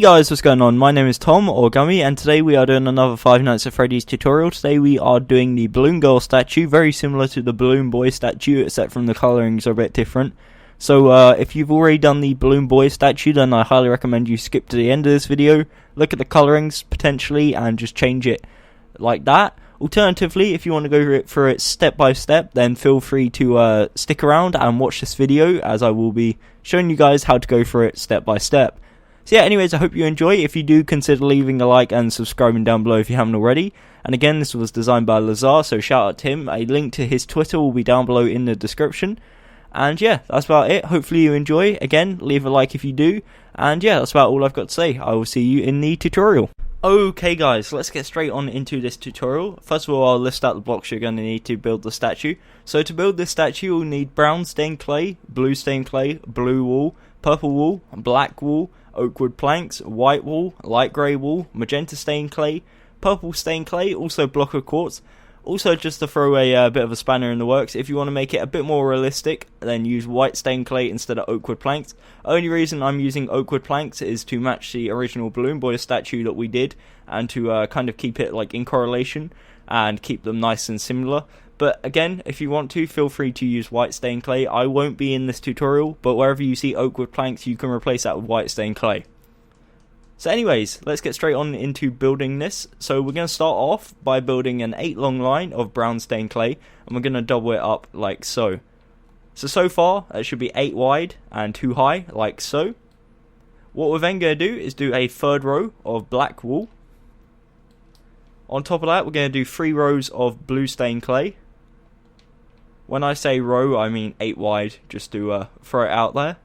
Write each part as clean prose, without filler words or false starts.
Hey guys, what's going on? My name is Tom, or Gummy, and today we are doing another Five Nights at Freddy's tutorial. Today we are doing the Balloon Girl statue, very similar to the Balloon Boy statue, except from the colorings are a bit different. So if you've already done the Balloon Boy statue, then I highly recommend you skip to the end of this video, look at the colorings potentially, and just change it like that. Alternatively, if you want to go through it step by step, then feel free to stick around and watch this video, as I will be showing you guys how to go through it step by step. So yeah, anyways, I hope you enjoy. If you do, consider leaving a like and subscribing down below if you haven't already. And again, this was designed by Lazar, so shout out to him. A link to his Twitter will be down below in the description. And yeah, that's about it. Hopefully you enjoy. Again, leave a like if you do. And yeah, that's about all I've got to say. I will see you in the tutorial. Okay guys, let's get straight on into this tutorial. First of all, I'll list out the blocks you're going to need to build the statue. So to build this statue, you'll need brown stained clay, blue stained clay, blue wool, purple wool, black wool, oak wood planks, white wool, light grey wool, magenta stained clay, purple stained clay, also block of quartz. Also, just to throw a bit of a spanner in the works, if you want to make it a bit more realistic, then use white stained clay instead of oak wood planks. Only reason I'm using oak wood planks is to match the original Balloon Boy statue that we did, and to kind of keep it like in correlation and keep them nice and similar. But again, if you want to, feel free to use white stained clay. I won't be in this tutorial, but wherever you see oak wood planks, you can replace that with white stained clay. So anyways, let's get straight on into building this. So we're going to start off by building an 8 long line of brown stained clay, and we're going to double it up like so. So far, it should be 8 wide and 2 high, like so. What we're then going to do is do a third row of black wool. On top of that, we're going to do 3 rows of blue stained clay. When I say row, I mean 8 wide, just to throw it out there.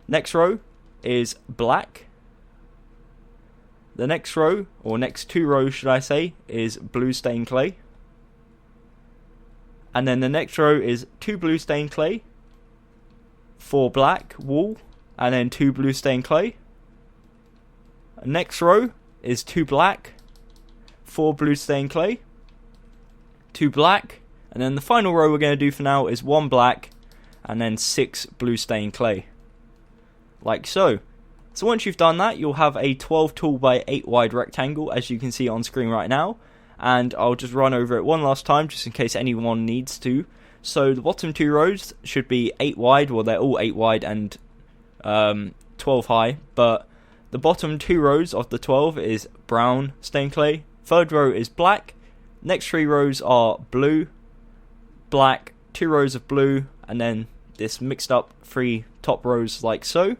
Next row is black. The next row, or next 2 rows should I say, is blue stained clay. And then the next row is 2 blue stained clay, 4 black wool, and then 2 blue stained clay. Next row is 2 black, 4 blue stained clay, 2 black, and then the final row we're going to do for now is 1 black, and then 6 blue stained clay. Like so. So once you've done that, you'll have a 12 tall by 8 wide rectangle, as you can see on screen right now. And I'll just run over it one last time, just in case anyone needs to. So the bottom 2 rows should be 8 wide, well they're all 8 wide and 12 high. But the bottom 2 rows of the 12 is brown stained clay. Third row is black. Next 3 rows are blue, black, 2 rows of blue, and then this mixed up 3 top rows like so.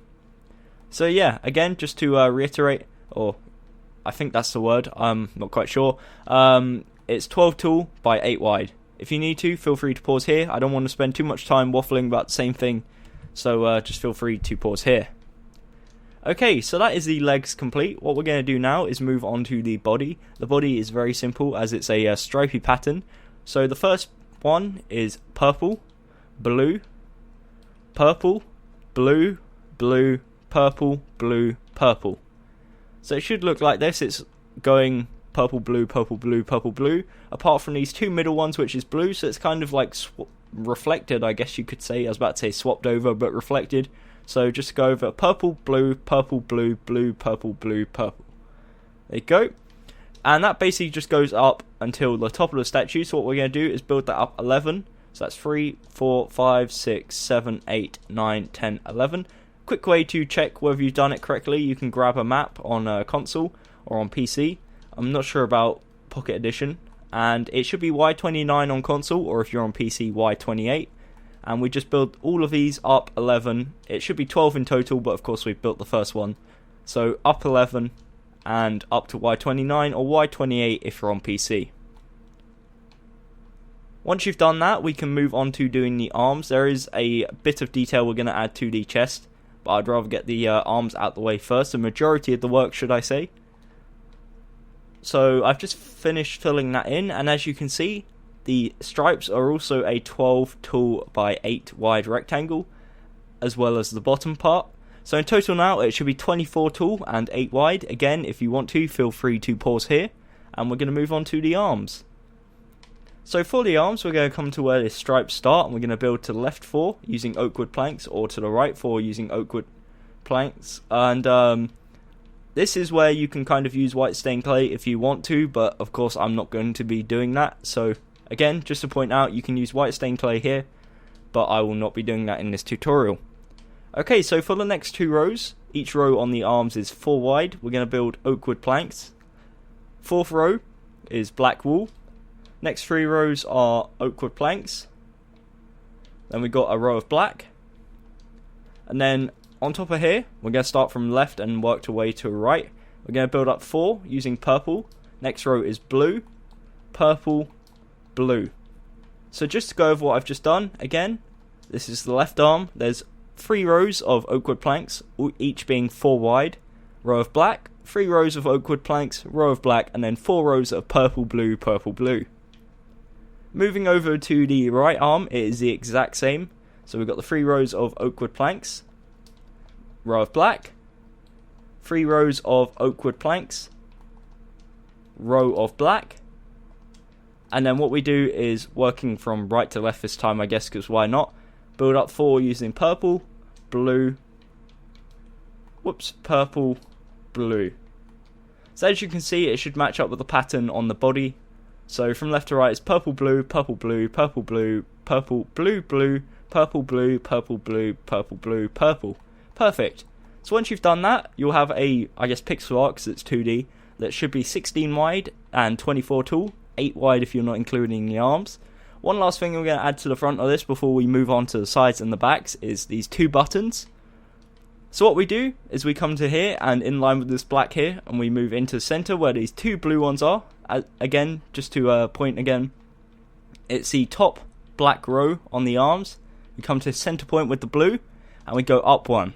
So yeah, again, just to reiterate, or I think that's the word, I'm not quite sure, it's 12 tall by 8 wide. If you need to, feel free to pause here. I don't want to spend too much time waffling about the same thing, so just feel free to pause here. Okay, so that is the legs complete. What we're going to do now is move on to the body. The body is very simple, as it's a stripy pattern. So the first one is purple, blue, purple, blue, blue, purple, blue, purple. So it should look like this. It's going purple, blue, purple, blue, purple, blue, apart from these 2 middle ones, which is blue. So it's kind of like reflected, I guess you could say. I was about to say swapped over, but reflected. So just go over purple, blue, purple, blue, blue, purple, blue, purple. There you go. And that basically just goes up until the top of the statue. So what we're going to do is build that up 11. So that's 3, 4, 5, 6, 7, 8, 9, 10, 11. Quick way to check whether you've done it correctly, you can grab a map on a console or on PC. I'm not sure about Pocket Edition, and it should be Y29 on console, or if you're on PC, Y28. And we just build all of these up 11. It should be 12 in total, but of course we've built the first one. So up 11 and up to Y29 or Y28 if you're on PC. Once you've done that, we can move on to doing the arms. There is a bit of detail we're going to add to the chest, but I'd rather get the arms out the way first, the majority of the work should I say. So I've just finished filling that in, and as you can see, the stripes are also a 12 tall by 8 wide rectangle, as well as the bottom part. So in total now, it should be 24 tall and 8 wide. Again, if you want to, feel free to pause here, and we're going to move on to the arms. So for the arms, we're going to come to where the stripes start, and we're going to build to the left 4 using oak wood planks, or to the right 4 using oak wood planks. And This is where you can kind of use white stained clay if you want to, but of course I'm not going to be doing that. So again, just to point out, you can use white stained clay here, but I will not be doing that in this tutorial. Okay, so for the next 2 rows, each row on the arms is 4 wide. We're going to build oak wood planks. 4th row is black wool. Next 3 rows are oak wood planks. Then we got a row of black. And then on top of here, we're going to start from left and work our way to right. We're going to build up 4 using purple. Next row is blue, purple, blue. So just to go over what I've just done, again, this is the left arm. There's 3 rows of oak wood planks, each being 4 wide. Row of black, 3 rows of oak wood planks, row of black, and then 4 rows of purple, blue, purple, blue. Moving over to the right arm, it is the exact same. So we've got the 3 rows of oak wood planks, row of black, 3 rows of oak wood planks, row of black, and then what we do is working from right to left this time, I guess, because why not? Build up 4 using purple, blue, purple, blue. So as you can see, it should match up with the pattern on the body. So from left to right is purple, blue, purple, blue, purple, blue, purple, blue, blue, purple, blue, purple, blue, purple, blue, purple. Perfect. So once you've done that, you'll have a, I guess, pixel art, because it's 2D, that should be 16 wide and 24 tall, 8 wide if you're not including the arms. One last thing we're going to add to the front of this before we move on to the sides and the backs is these 2 buttons. So what we do is we come to here and in line with this black here, and we move into the center where these 2 blue ones are. Again, just to point again, it's the top black row on the arms. We come to the center point with the blue and we go up 1.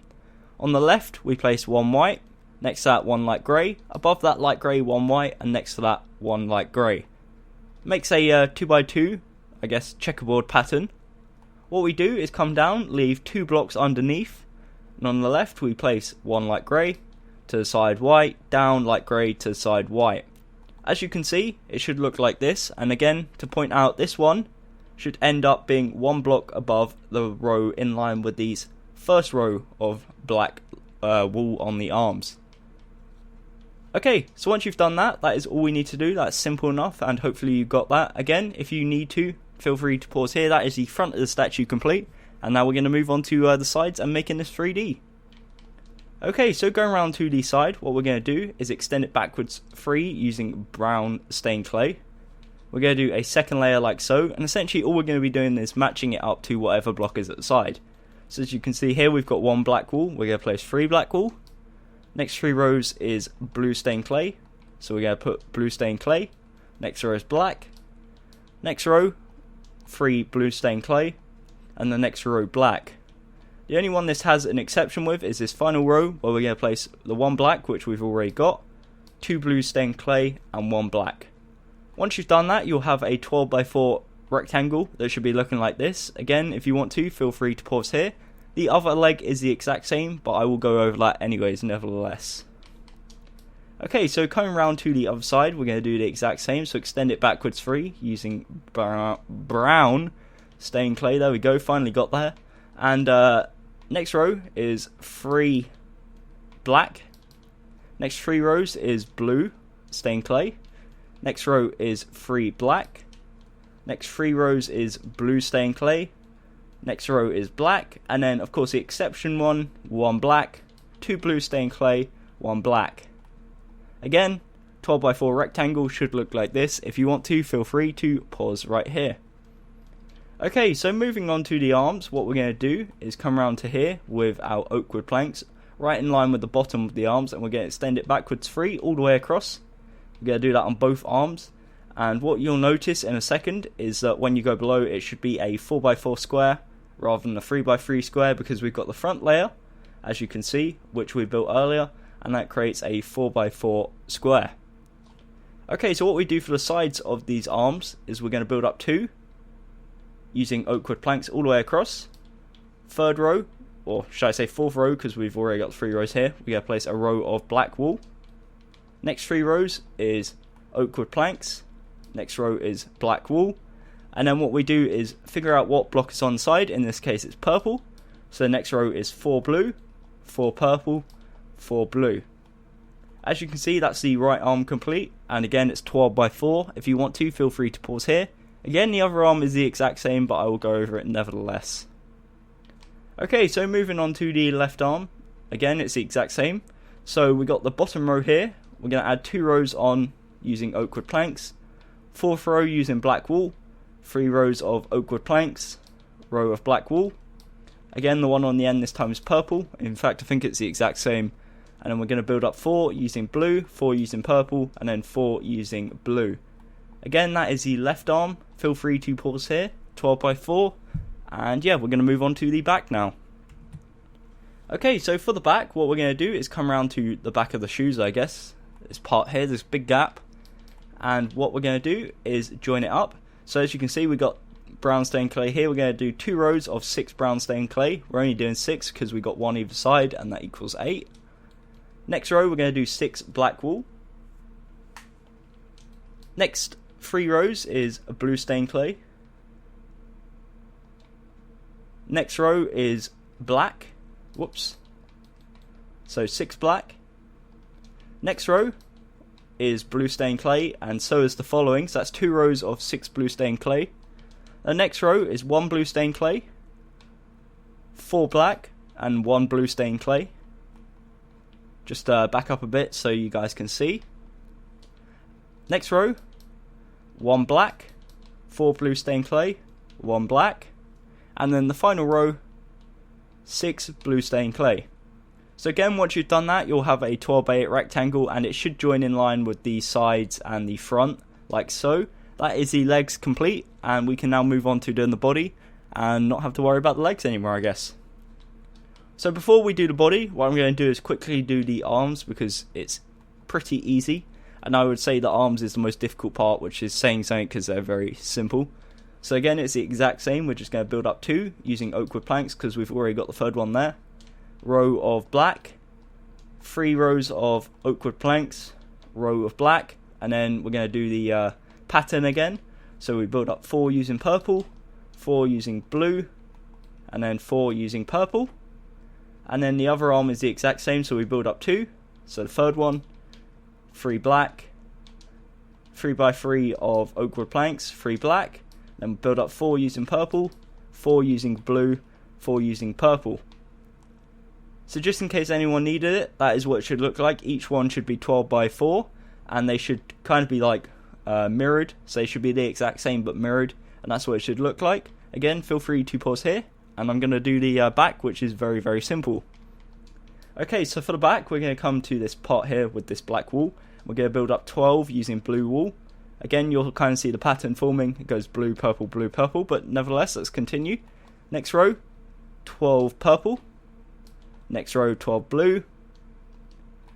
On the left we place 1 white, next to that 1 light grey, above that light grey 1 white, and next to that 1 light grey. Makes a 2x2, I guess, checkerboard pattern. What we do is come down, leave 2 blocks underneath, and on the left we place 1 light grey, to the side white, down light grey, to the side white. As you can see, it should look like this, and again, to point out, this one should end up being 1 block above the row in line with these first row of black wool on the arms. Okay, so once you've done that, that is all we need to do. That's simple enough, and hopefully you got that. Again, if you need to, feel free to pause here. That is the front of the statue complete, and now we're going to move on to the sides and making this 3D. Okay, so going around to the side, what we're going to do is extend it backwards 3 using brown stained clay. We're going to do a second layer like so, and essentially all we're going to be doing is matching it up to whatever block is at the side. So as you can see here, we've got 1 black wool. We're going to place 3 black wool. Next 3 rows is blue stained clay, so we're going to put blue stained clay. Next row is black. Next row, 3 blue stained clay, and the next row black. The only one this has an exception with is this final row, where we're going to place the 1 black, which we've already got, 2 blue stained clay, and 1 black. Once you've done that, you'll have a 12x4 rectangle that should be looking like this. Again, if you want to, feel free to pause here. The other leg is the exact same, but I will go over that anyways, nevertheless. Okay, so coming around to the other side, we're going to do the exact same, so extend it backwards 3 using brown stained clay. There we go, finally got there. And next row is 3 black. Next 3 rows is blue stained clay. Next row is 3 black. Next 3 rows is blue stained clay. Next row is black, and then of course the exception one, 1 black, 2 blue stained clay, 1 black. Again, 12x4 rectangle should look like this. If you want to, feel free to pause right here. Okay, so moving on to the arms, what we're going to do is come around to here with our oak wood planks, right in line with the bottom of the arms, and we're going to extend it backwards 3 all the way across. We're going to do that on both arms. And what you'll notice in a second is that when you go below, it should be a 4x4 square rather than a 3x3 square, because we've got the front layer, as you can see, which we built earlier, and that creates a 4x4 square. Okay, so what we do for the sides of these arms is we're going to build up 2 using oak wood planks all the way across. 3rd row, or should I say 4th row, because we've already got 3 rows here, we're going to place a row of black wool. Next 3 rows is oak wood planks. Next row is black wool. And then what we do is figure out what block is on the side. In this case it's purple. So the next row is 4 blue, 4 purple, 4 blue. As you can see, that's the right arm complete, and again it's 12 by 4. If you want to, feel free to pause here. Again, the other arm is the exact same, but I will go over it nevertheless. Okay, so moving on to the left arm. Again, it's the exact same. So we got the bottom row here. We're going to add 2 rows on using oak wood planks. 4th row using black wool. 3 rows of oak wood planks. Row of black wool. Again, the one on the end this time is purple. In fact, I think it's the exact same. And then we're going to build up 4 using blue, 4 using purple, and then 4 using blue. Again, that is the left arm. Feel free to pause here. 12 by 4. And yeah, we're going to move on to the back now. Okay, so for the back, what we're going to do is come around to the back of the shoes, I guess. This part here, this big gap. And what we're going to do is join it up. So as you can see, we've got brown stained clay here. We're going to do 2 rows of 6 brown stained clay. We're only doing 6 because we got 1 either side, and that equals 8. Next row, we're going to do 6 black wool. Next 3 rows is a blue stained clay. Next row is black. Whoops. So 6 black. Next row is blue stained clay, and so is the following. So that's 2 rows of 6 blue stained clay. The next row is 1 blue stained clay, 4 black, and 1 blue stained clay. Just back up a bit so you guys can see. Next row, 1 black, 4 blue stained clay, 1 black, and then the final row, 6 blue stained clay. So again, once you've done that, you'll have a 12 by 8 rectangle, and it should join in line with the sides and the front, like so. That is the legs complete, and we can now move on to doing the body and not have to worry about the legs anymore, I guess. So before we do the body, what I'm going to do is quickly do the arms, because it's pretty easy. And I would say the arms is the most difficult part, which is saying something because they're very simple. So again, it's the exact same. We're just going to build up 2 using oak wood planks because we've already got the 3rd one there. Row of black, 3 rows of oak wood planks, row of black, and then we're going to do the pattern again. So we build up 4 using purple, 4 using blue, and then 4 using purple. And then the other arm is the exact same, so we build up 2. So the 3rd one, 3 black, 3 by 3 of oak wood planks, 3 black. Then build up 4 using purple, 4 using blue, 4 using purple. So just in case anyone needed it, that is what it should look like. Each one should be 12 by 4, and they should kind of be like mirrored. So they should be the exact same but mirrored, and that's what it should look like. Again, feel free to pause here, and I'm going to do the back, which is very, very simple. Okay, so for the back, we're going to come to this part here with this black wool. We're going to build up 12 using blue wool. Again, you'll kind of see the pattern forming. It goes blue, purple, but nevertheless, let's continue. Next row, 12 purple. Next row, 12 blue.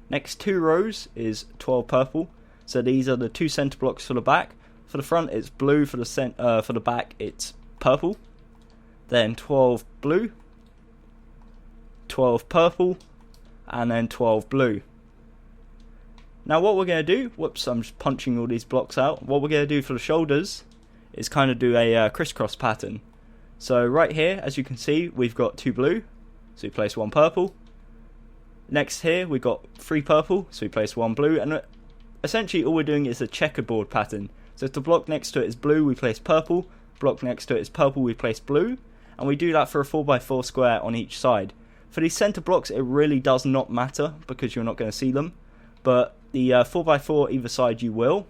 Next 2 rows is 12 purple. So these are the 2 center blocks for the back. For the front, it's blue. For the back, it's purple. Then 12 blue, 12 purple, and then 12 blue. Now what we're going to do, whoops, I'm just punching all these blocks out. What we're going to do for the shoulders is kind of do a crisscross pattern. So right here, as you can see, we've got 2 blue, so we place 1 purple. Next here, we've got 3 purple, so we place 1 blue. And essentially all we're doing is a checkerboard pattern. So if the block next to it is blue, we place purple. Block next to it is purple, we place blue. And we do that for a 4x4 square on each side. For these center blocks, it really does not matter because you're not going to see them. But the 4x4 either side you will.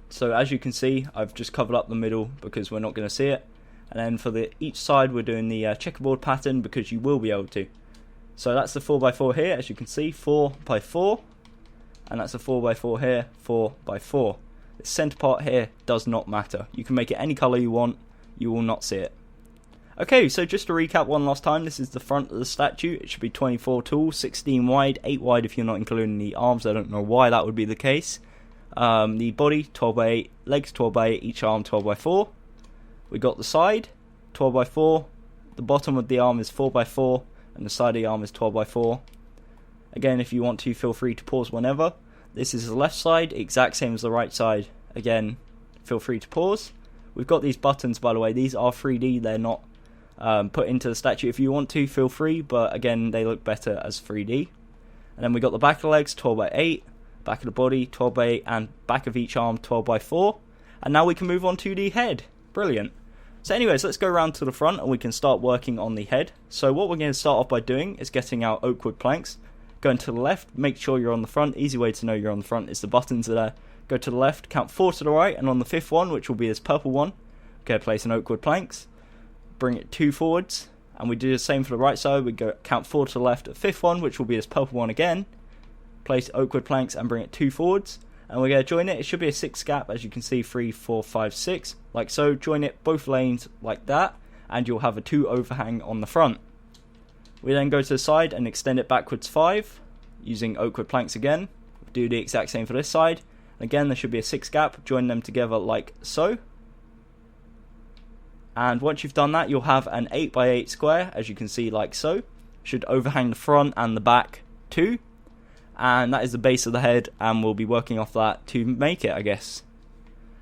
So as you can see, I've just covered up the middle because we're not going to see it. And then for each side, we're doing the checkerboard pattern because you will be able to. So that's the 4x4 here, as you can see, 4x4. And that's a 4x4 here, 4x4. The center part here does not matter. You can make it any color you want, you will not see it. Okay, so just to recap one last time, this is the front of the statue. It should be 24 tall, 16 wide, 8 wide if you're not including the arms. I don't know why that would be the case. The body, 12 by 8, legs 12 by 8, each arm 12 by 4. We got the side, 12 by 4. The bottom of the arm is 4 by 4, and the side of the arm is 12 by 4. Again, if you want to, feel free to pause whenever. This is the left side, exact same as the right side. Again, feel free to pause. We've got these buttons, by the way. These are 3D, they're not put into the statue. If you want to, feel free, but again, they look better as 3D. And then we got the back of the legs 12 by 8, back of the body 12 by 8, and back of each arm 12 by 4. And now we can move on to the head. Brilliant. So anyways, let's go around to the front and we can start working on the head. So what we're going to start off by doing is getting our oak wood planks. Going to the left, make sure you're on the front. Easy way to know you're on the front is the buttons are there. Go to the left, count 4 to the right, and on the 5th one, which will be this purple one, okay, place an oak wood planks. Bring it 2 forwards, and we do the same for the right side. We go count 4 to the left at 5th one, which will be this purple one again. Place oak wood planks and bring it 2 forwards. And we're going to join it. It should be a 6 gap, as you can see, 3, 4, 5, 6, like so. Join it both lanes like that, and you'll have a 2 overhang on the front. We then go to the side and extend it backwards 5, using oak wood planks again. Do the exact same for this side. Again, there should be a 6 gap. Join them together like so. And once you've done that, you'll have an 8 by 8 square, as you can see, like so. Should overhang the front and the back too. And that is the base of the head, and we'll be working off that to make it, I guess.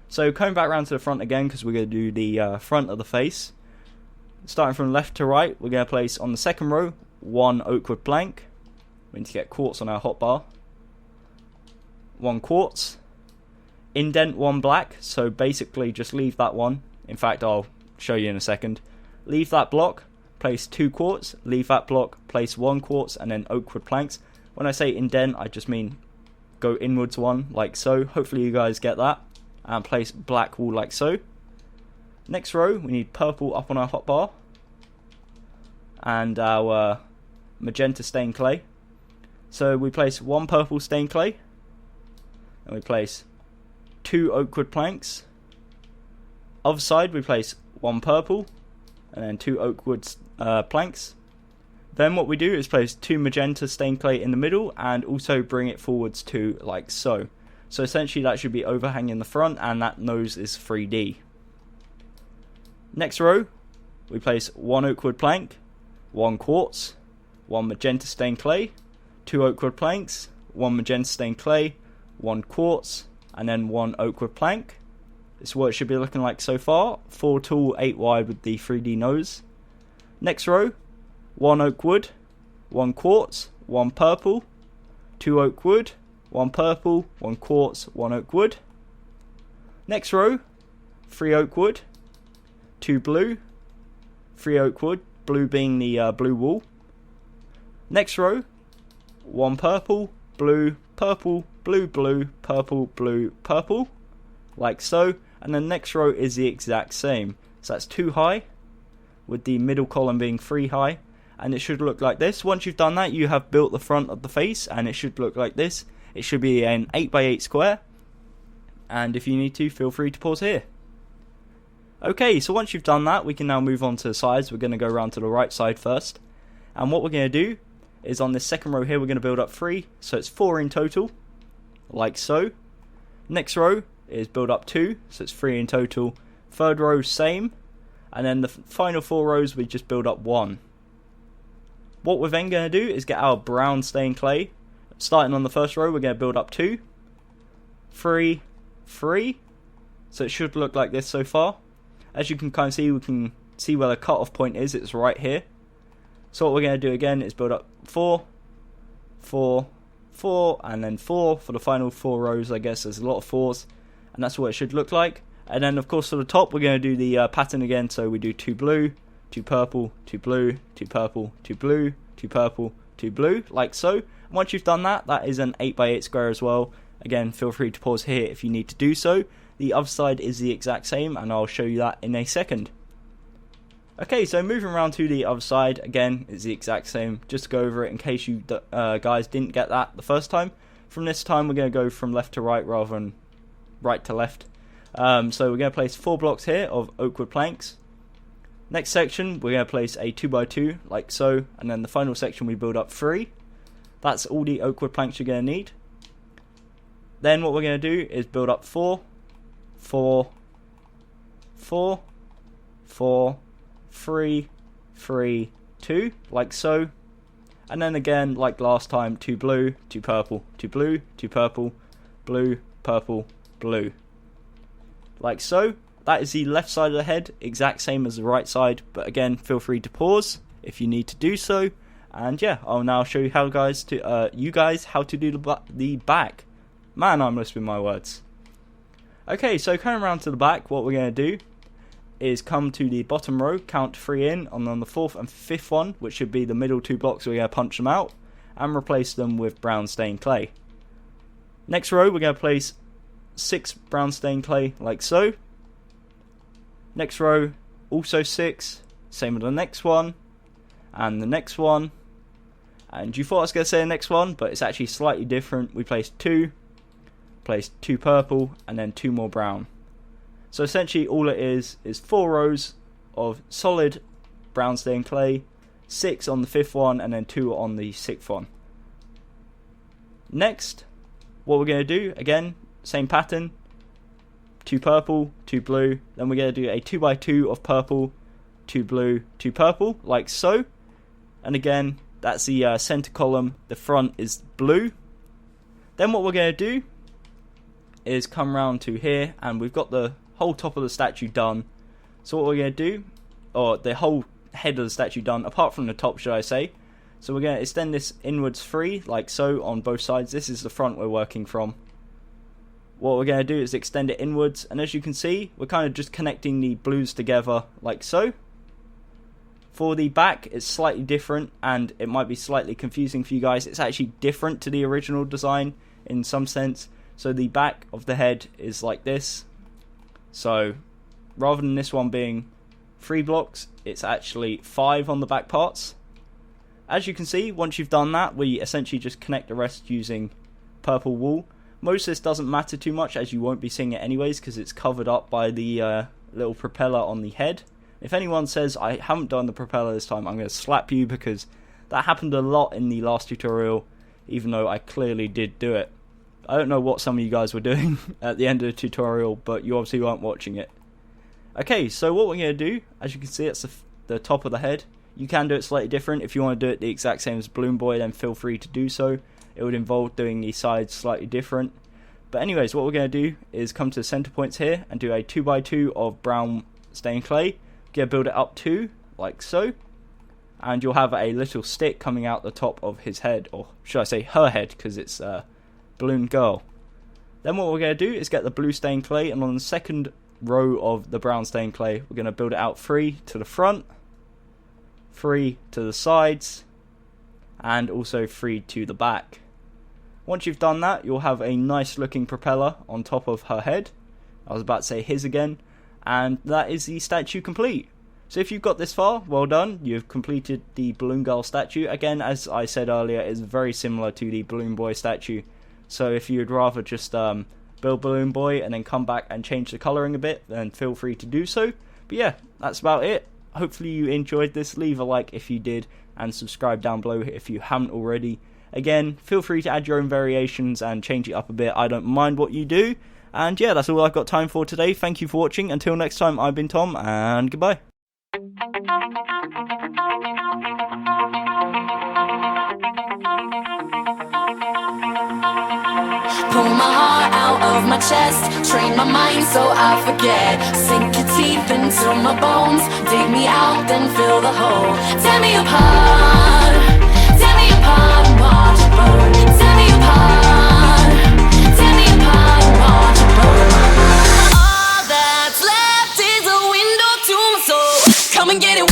So coming back around to the front again, because we're going to do the front of the face. Starting from left to right, we're going to place on the second row 1 oak wood plank. We need to get quartz on our hotbar. 1 quartz. Indent 1 black, so basically just leave that one. In fact, I'll show you in a second. Leave that block, place 2 quartz, leave that block, place 1 quartz, and then oak wood planks. When I say indent, I just mean go inwards 1, like so. Hopefully you guys get that. And place black wool like so. Next row, we need purple up on our hotbar. And our magenta stained clay. So we place 1 purple stained clay. And we place 2 oak wood planks. Other side, we place 1 purple. And then 2 oak wood planks. Then what we do is place 2 magenta stained clay in the middle and also bring it forwards to like so. So essentially that should be overhanging the front, and that nose is 3D. Next row, we place 1 oak wood plank, 1 quartz, 1 magenta stained clay, 2 oak wood planks, 1 magenta stained clay, 1 quartz, and then 1 oak wood plank. This is what it should be looking like so far. 4 tall, 8 wide with the 3D nose. Next row, 1 oak wood, 1 quartz, 1 purple, 2 oak wood, 1 purple, 1 quartz, 1 oak wood. Next row, 3 oak wood, 2 blue, 3 oak wood, blue being the blue wool. Next row, 1 purple, blue, purple, blue, blue, purple, blue, purple, like so. And the next row is the exact same. So that's 2 high, with the middle column being 3 high. And it should look like this. Once you've done that, you have built the front of the face, and it should look like this. It should be an 8 by 8 square. And if you need to, feel free to pause here. Okay, so once you've done that, we can now move on to the sides. We're going to go around to the right side first. And what we're going to do is on this second row here, we're going to build up 3. So it's 4 in total, like so. Next row is build up 2, so it's 3 in total. Third row, same. And then the final 4 rows, we just build up 1. What we're then going to do is get our brown stained clay. Starting on the first row, we're going to build up 2, 3, 3. So it should look like this so far. As you can kind of see, we can see where the cut-off point is. It's right here. So what we're going to do again is build up 4, 4, 4, and then 4 for the final 4 rows. I guess there's a lot of 4s, and that's what it should look like. And then, of course, for the top, we're going to do the pattern again. So we do 2 blue, 2 purple, 2 blue, 2 purple, 2 blue, 2 purple, 2 blue, like so. And once you've done that, that is an 8 by 8 square as well. Again, feel free to pause here if you need to do so. The other side is the exact same, and I'll show you that in a second. Okay, so moving around to the other side, again, it's the exact same. Just to go over it in case you guys didn't get that the first time. From this time, we're going to go from left to right rather than right to left. So we're going to place 4 blocks here of oak wood planks. Next section, we're going to place a 2 by 2 like so, and then the final section we build up 3. That's all the oak wood planks you're going to need. Then what we're going to do is build up 4, 4, 4, 4, 3, 3, 2, like so. And then again, like last time, 2 blue, 2 purple, 2 blue, 2 purple, blue, purple, blue. Like so. That is the left side of the head, exact same as the right side, but again, feel free to pause if you need to do so. And yeah, I'll now show you how how to do the back. Man, I'm lisping my words. Okay, so coming around to the back, what we're going to do is come to the bottom row, count 3 in, and on the 4th and 5th one, which should be the middle 2 blocks, we're going to punch them out and replace them with brown stained clay. Next row, we're going to place 6 brown stained clay like so. Next row, also 6, same with the next one, and the next one. And you thought I was going to say the next one, but it's actually slightly different. We placed 2 purple, and then 2 more brown. So essentially all it is 4 rows of solid brown stained clay, 6 on the 5th one, and then 2 on the 6th one. Next, what we're going to do, again, same pattern, 2 purple, 2 blue, then we're going to do a 2x2 of purple, 2 blue, 2 purple, like so. And again, that's the center column, the front is blue. Then what we're going to do is come round to here, and we've got the whole top of the statue done. So what we're going to do, or the whole head of the statue done, apart from the top, should I say. So we're going to extend this inwards 3, like so, on both sides. This is the front we're working from. What we're going to do is extend it inwards, and as you can see, we're kind of just connecting the blues together, like so. For the back, it's slightly different, and it might be slightly confusing for you guys. It's actually different to the original design in some sense. So the back of the head is like this. So rather than this one being 3 blocks, it's actually 5 on the back parts. As you can see, once you've done that, we essentially just connect the rest using purple wool. Most of this doesn't matter too much, as you won't be seeing it anyways, because it's covered up by the little propeller on the head. If anyone says I haven't done the propeller this time, I'm going to slap you, because that happened a lot in the last tutorial, even though I clearly did do it. I don't know what some of you guys were doing at the end of the tutorial, but you obviously weren't watching it. Okay, so what we're going to do, as you can see, it's the top of the head. You can do it slightly different. If you want to do it the exact same as Balloon Boy, then feel free to do so. It would involve doing the sides slightly different. But anyways, what we're going to do is come to the center points here and do a 2x2 of brown stained clay. We're going to build it up 2, like so. And you'll have a little stick coming out the top of his head, or should I say her head, because it's Balloon Girl. Then what we're going to do is get the blue stained clay, and on the second row of the brown stained clay, we're going to build it out 3 to the front, 3 to the sides, and also 3 to the back. Once you've done that, you'll have a nice looking propeller on top of her head. I was about to say his again. And that is the statue complete. So if you've got this far, well done. You've completed the Balloon Girl statue. Again, as I said earlier, it's very similar to the Balloon Boy statue. So if you'd rather just build Balloon Boy and then come back and change the colouring a bit, then feel free to do so. But yeah, that's about it. Hopefully you enjoyed this. Leave a like if you did, and subscribe down below if you haven't already. Again, feel free to add your own variations and change it up a bit. I don't mind what you do. And yeah, that's all I've got time for today. Thank you for watching. Until next time, I've been Tom, and goodbye. Pull my heart out of my chest, train my mind so I forget. Sink your teeth into my bones, dig me out, then fill the hole. Tear me apart and watch it burn. Tear me apart and watch it burn. All that's left is a window to my soul. Come and get it.